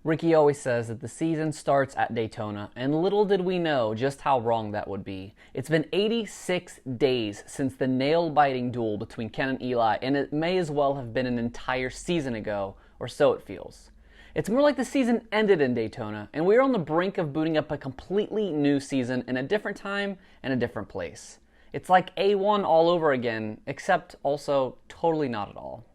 Ricky always says that the season starts at Daytona, and little did we know just how wrong that would be. It's been 86 days since the nail-biting duel between Ken and Eli, and it may as well have been an entire season ago, or so it feels. It's more like the season ended in Daytona, and we're on the brink of booting up a completely new season in a different time and a different place. It's like A1 all over again, except also totally not at all.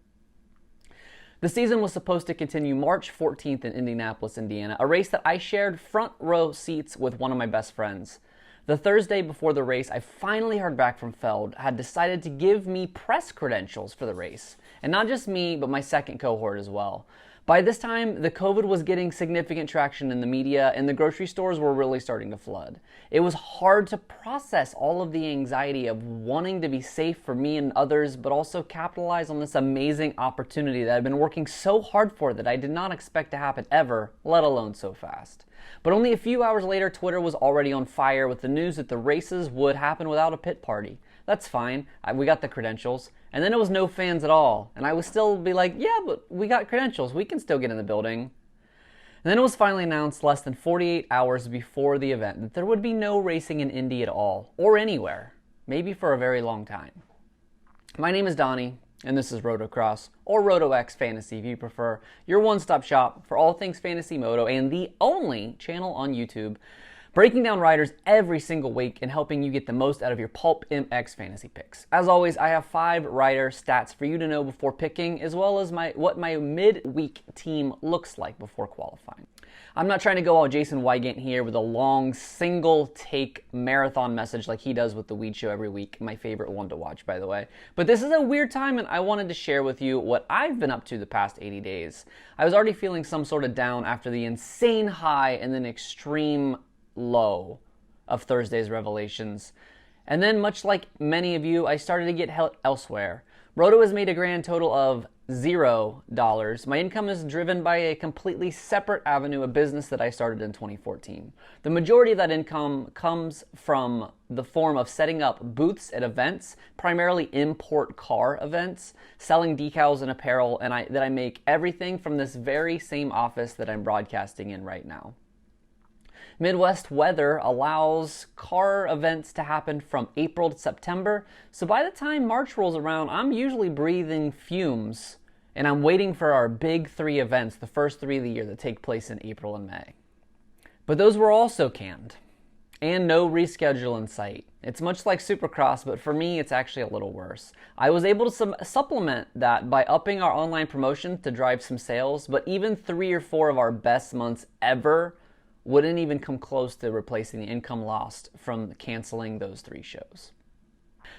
The season was supposed to continue March 14th in Indianapolis, Indiana, a race that I shared front row seats with one of my best friends. The Thursday before the race, I finally heard back from Feld, had decided to give me press credentials for the race. And not just me, but my second cohort as well. By this time, the COVID was getting significant traction in the media, and the grocery stores were really starting to flood. It was hard to process all of the anxiety of wanting to be safe for me and others, but also capitalize on this amazing opportunity that I've been working so hard for that I did not expect to happen ever, let alone so fast. But only a few hours later, Twitter was already on fire with the news that the races would happen without a pit party. That's fine. We got the credentials. And then it was no fans at all. And I would still be like, yeah, but we got credentials. We can still get in the building. And then it was finally announced less than 48 hours before the event that there would be no racing in Indy at all, or anywhere, maybe for a very long time. My name is Donnie, and this is Rotocross, or RotoX Fantasy if you prefer, your one-stop shop for all things fantasy moto, and the only channel on YouTube breaking down riders every single week and helping you get the most out of your PulpMX fantasy picks. As always, I have 5 rider stats for you to know before picking, as well as what my mid-week team looks like before qualifying. I'm not trying to go all Jason Wygant here with a long single-take marathon message like he does with the Weed Show every week, my favorite one to watch, by the way. But this is a weird time, and I wanted to share with you what I've been up to the past 80 days. I was already feeling some sort of down after the insane high and then extreme low of Thursday's revelations. And then, much like many of you, I started to get help elsewhere. Roto has made a grand total of $0. My income is driven by a completely separate avenue of business that I started in 2014. The majority of that income comes from the form of setting up booths at events, primarily import car events, selling decals and apparel, and that I make everything from this very same office that I'm broadcasting in right now. Midwest weather allows car events to happen from April to September, so by the time March rolls around, I'm usually breathing fumes, and I'm waiting for our big 3 events, the first 3 of the year that take place in April and May. But those were also canned, and no reschedule in sight. It's much like Supercross, but for me, it's actually a little worse. I was able to supplement that by upping our online promotion to drive some sales, but even 3 or 4 of our best months ever wouldn't even come close to replacing the income lost from canceling those 3 shows.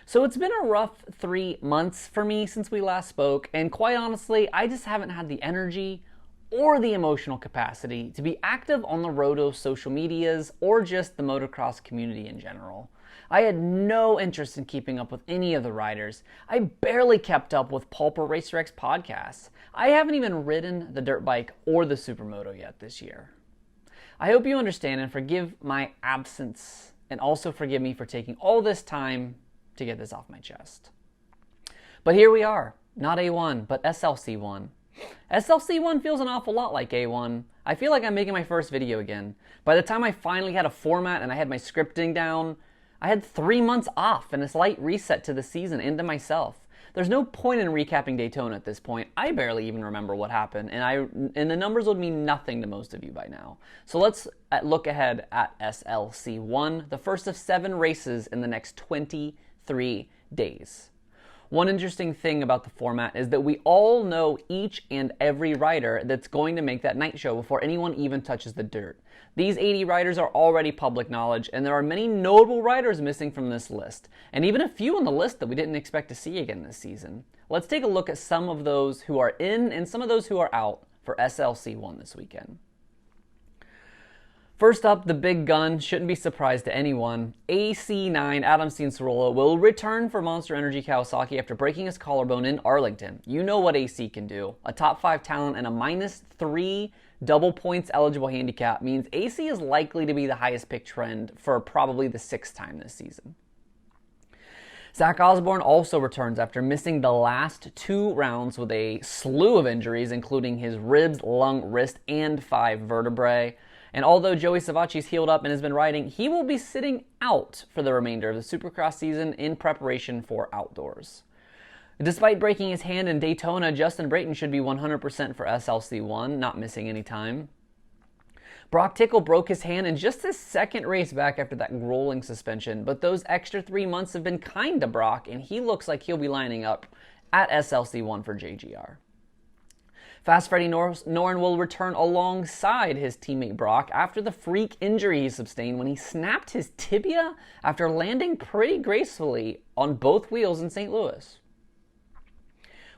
So it's been a rough 3 months for me since we last spoke, and quite honestly, I just haven't had the energy or the emotional capacity to be active on the Roto social medias or just the motocross community in general. I had no interest in keeping up with any of the riders. I barely kept up with Pulp or RacerX podcasts. I haven't even ridden the dirt bike or the supermoto yet this year. I hope you understand and forgive my absence, and also forgive me for taking all this time to get this off my chest. But here we are, not A1, but SLC1. SLC1 feels an awful lot like A1. I feel like I'm making my first video again. By the time I finally had a format and I had my scripting down, I had 3 months off and a slight reset to the season and to myself. There's no point in recapping Daytona at this point. I barely even remember what happened, and the numbers would mean nothing to most of you by now. So let's look ahead at SLC1, the first of 7 races in the next 23 days. One interesting thing about the format is that we all know each and every rider that's going to make that night show before anyone even touches the dirt. These 80 riders are already public knowledge, and there are many notable riders missing from this list, and even a few on the list that we didn't expect to see again this season. Let's take a look at some of those who are in and some of those who are out for SLC1 this weekend. First up, the big gun, shouldn't be surprised to anyone. AC9 Adam Cianciarulo will return for Monster Energy Kawasaki after breaking his collarbone in Arlington. You know what AC can do. A top 5 talent and a -3 double points eligible handicap means AC is likely to be the highest pick trend for probably the 6th time this season. Zach Osborne also returns after missing the last 2 rounds with a slew of injuries, including his ribs, lung, wrist, and 5 vertebrae. And although Joey Savacci's healed up and has been riding, he will be sitting out for the remainder of the Supercross season in preparation for outdoors. Despite breaking his hand in Daytona, Justin Brayton should be 100% for SLC1, not missing any time. Brock Tickle broke his hand in just his second race back after that grueling suspension, but those extra 3 months have been kind to Brock, and he looks like he'll be lining up at SLC1 for JGR. Fast Freddie Noren will return alongside his teammate Brock after the freak injury he sustained when he snapped his tibia after landing pretty gracefully on both wheels in St. Louis.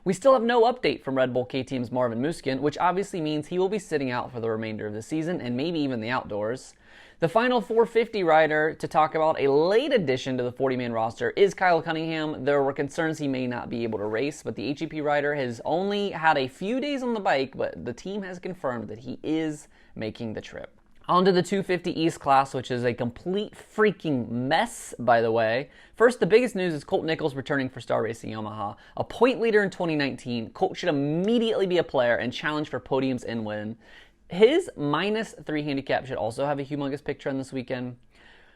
We still have no update from Red Bull KTM's Marvin Musquin, which obviously means he will be sitting out for the remainder of the season and maybe even the outdoors. The final 450 rider to talk about, a late addition to the 40-man roster, is Kyle Cunningham. There were concerns he may not be able to race, but the HEP rider has only had a few days on the bike, but the team has confirmed that he is making the trip. On to the 250 East class, which is a complete freaking mess, by the way. First, the biggest news is Colt Nichols returning for Star Racing Yamaha. A point leader in 2019, Colt should immediately be a player and challenge for podiums and win. His -3 handicap should also have a humongous pick trend this weekend.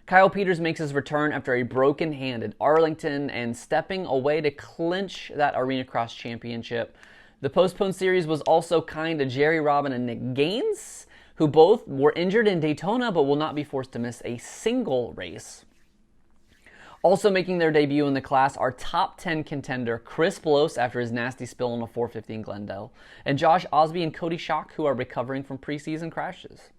Kyle Peters makes his return after a broken hand at Arlington and stepping away to clinch that Arena Cross Championship. The postponed series was also kind to Jerry Robin and Nick Gaines, who both were injured in Daytona but will not be forced to miss a single race. Also making their debut in the class are top 10 contender Chris Bloss after his nasty spill on a 450 in Glendale, and Josh Osby and Cody Schock, who are recovering from preseason crashes.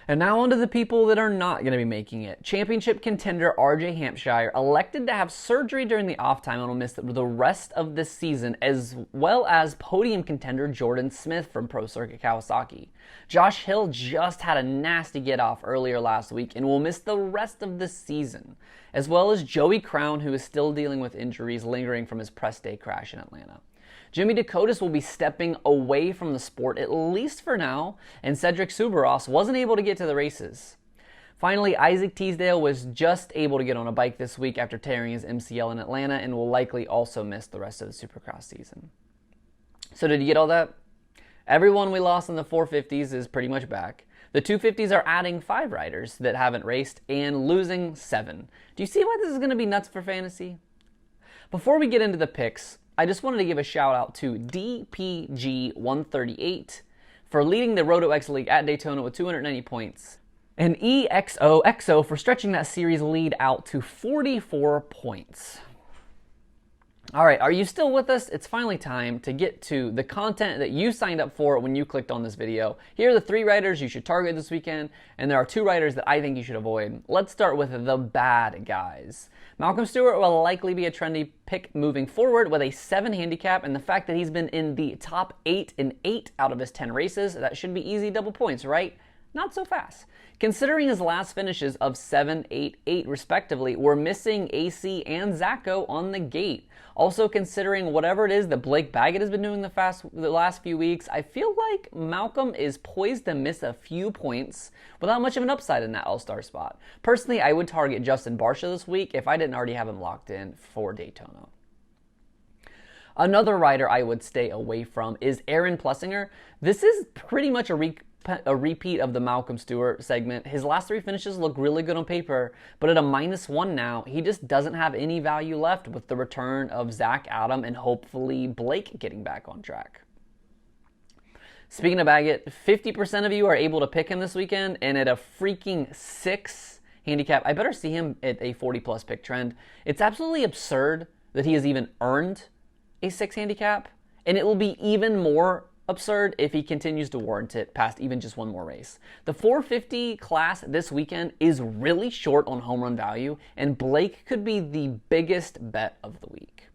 And now on to the people that are not going to be making it. Championship contender RJ Hampshire elected to have surgery during the off time and will miss the rest of this season, as well as podium contender Jordan Smith from Pro Circuit Kawasaki. Josh Hill just had a nasty get off earlier last week and will miss the rest of the season, as well as Joey Crown, who is still dealing with injuries lingering from his press day crash in Atlanta. Jimmy Dakotas will be stepping away from the sport, at least for now, and Cedric Subaros wasn't able to get to the races. Finally, Isaac Teasdale was just able to get on a bike this week after tearing his MCL in Atlanta and will likely also miss the rest of the Supercross season. So did you get all that? Everyone we lost in the 450s is pretty much back. The 250s are adding 5 riders that haven't raced and losing 7. Do you see why this is going to be nuts for fantasy? Before we get into the picks, I just wanted to give a shout out to DPG138 for leading the Roto-X League at Daytona with 290 points, and EXOXO for stretching that series lead out to 44 points. All right, are you still with us? It's finally time to get to the content that you signed up for when you clicked on this video. Here are the 3 riders you should target this weekend, and there are 2 riders that I think you should avoid. Let's start with the bad guys. Malcolm Stewart will likely be a trendy pick moving forward with a 7 handicap, and the fact that he's been in the top 8 in 8 out of his 10 races, that should be easy double points, right? Not so fast. Considering his last finishes of 7, 8, 8 respectively, we're missing AC and Zacho on the gate. Also considering whatever it is that Blake Baggett has been doing the last few weeks, I feel like Malcolm is poised to miss a few points without much of an upside in that All-Star spot. Personally, I would target Justin Barcia this week if I didn't already have him locked in for Daytona. Another rider I would stay away from is Aaron Plessinger. This is pretty much a repeat of the Malcolm Stewart segment. His last 3 finishes look really good on paper, but at a -1 now, he just doesn't have any value left with the return of Zach Adam and hopefully Blake getting back on track. Speaking of Baggett, 50% of you are able to pick him this weekend, and at a freaking 6 handicap, I better see him at a 40+ pick trend. It's absolutely absurd that he has even earned a 6 handicap, and it will be even more absurd if he continues to warrant it past even just 1 more race. The 450 class this weekend is really short on home run value, and Blake could be the biggest bet of the week.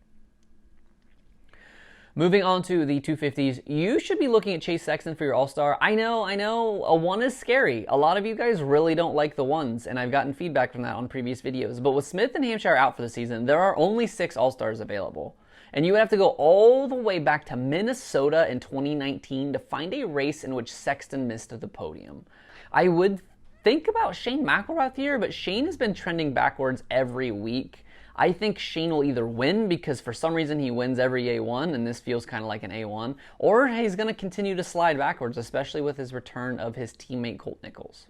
Moving on to the 250s, you should be looking at Chase Sexton for your All-Star. I know, a 1 is scary. A lot of you guys really don't like the 1s, and I've gotten feedback from that on previous videos. But with Smith and Hampshire out for the season, there are only 6 All-Stars available. And you would have to go all the way back to Minnesota in 2019 to find a race in which Sexton missed the podium. I would think about Shane McElrath here, but Shane has been trending backwards every week. I think Shane will either win because for some reason he wins every A1 and this feels kind of like an A1, or he's going to continue to slide backwards, especially with his return of his teammate Colt Nichols.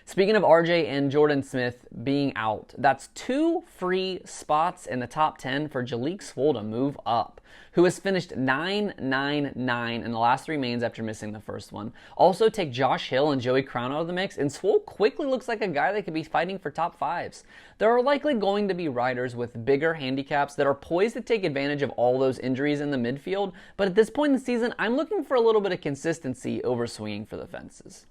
Speaking of RJ and Jordan Smith being out, that's 2 free spots in the top 10 for Jalek Swoll to move up, who has finished 9-9-9 in the last 3 mains after missing the first one. Also take Josh Hill and Joey Crown out of the mix, and Swoll quickly looks like a guy that could be fighting for top 5s. There are likely going to be riders with bigger handicaps that are poised to take advantage of all those injuries in the midfield, but at this point in the season, I'm looking for a little bit of consistency over swinging for the fences.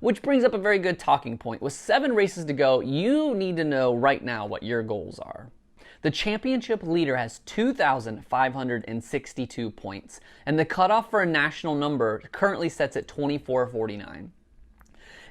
Which brings up a very good talking point. With 7 races to go, you need to know right now what your goals are. The championship leader has 2,562 points, and the cutoff for a national number currently sets at 2449.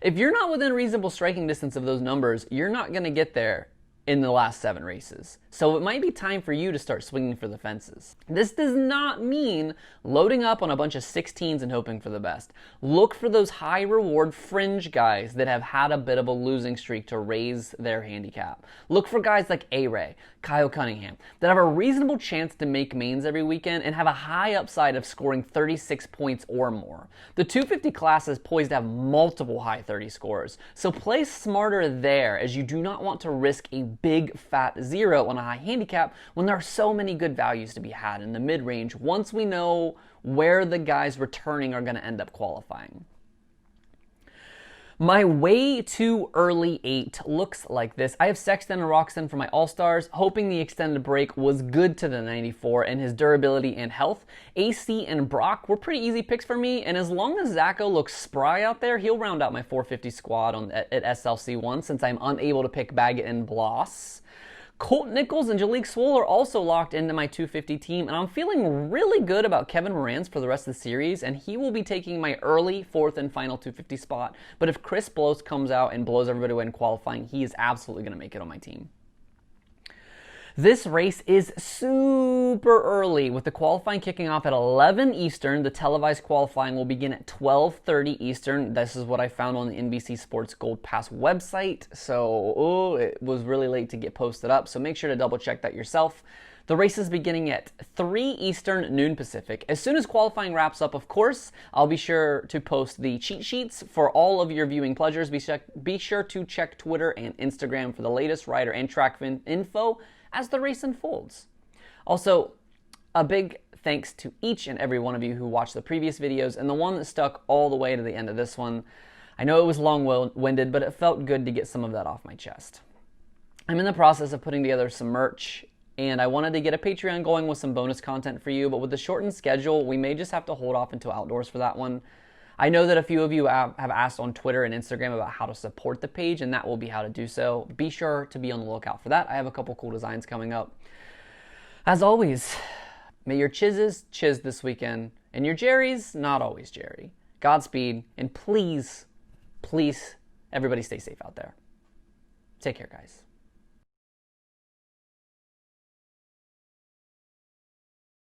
If you're not within reasonable striking distance of those numbers, you're not going to get there in the last 7 races. So it might be time for you to start swinging for the fences. This does not mean loading up on a bunch of 16s and hoping for the best. Look for those high reward fringe guys that have had a bit of a losing streak to raise their handicap. Look for guys like A-Ray, Kyle Cunningham, that have a reasonable chance to make mains every weekend and have a high upside of scoring 36 points or more. The 250 class is poised to have multiple high 30 scores, so play smarter there, as you do not want to risk a big fat 0 on a high handicap when there are so many good values to be had in the mid-range once we know where the guys returning are going to end up qualifying. My way too early 8 looks like this. I have Sexton and Roxton for my All-Stars, hoping the extended break was good to the 94 and his durability and health. AC and Brock were pretty easy picks for me, and as long as Zacho looks spry out there, he'll round out my 450 squad at SLC1 since I'm unable to pick Baggett and Bloss. Colt Nichols and Jalek Swoll are also locked into my 250 team, and I'm feeling really good about Kevin Moran's for the rest of the series, and he will be taking my early 4th and final 250 spot. But if Chris Blows comes out and blows everybody away in qualifying, he is absolutely going to make it on my team. This race is super early, with the qualifying kicking off at 11 Eastern. The televised qualifying will begin at 12:30 Eastern. This is what I found on the NBC Sports Gold Pass website, so it was really late to get posted up, so make sure to double check that yourself. The race is beginning at 3 Eastern, noon Pacific. As soon as qualifying wraps up, of course, I'll be sure to post the cheat sheets for all of your viewing pleasures. Be sure to check Twitter and Instagram for the latest rider and track info as the race unfolds. Also, a big thanks to each and every one of you who watched the previous videos and the one that stuck all the way to the end of this one. I know it was long-winded, but it felt good to get some of that off my chest. I'm in the process of putting together some merch, and I wanted to get a Patreon going with some bonus content for you, but with the shortened schedule, we may just have to hold off until outdoors for that one. I know that a few of you have asked on Twitter and Instagram about how to support the page, and that will be how to do so. Be sure to be on the lookout for that. I have a couple cool designs coming up. As always, may your chizzes chiz this weekend, and your Jerry's not always Jerry. Godspeed, and please, please, everybody stay safe out there. Take care, guys.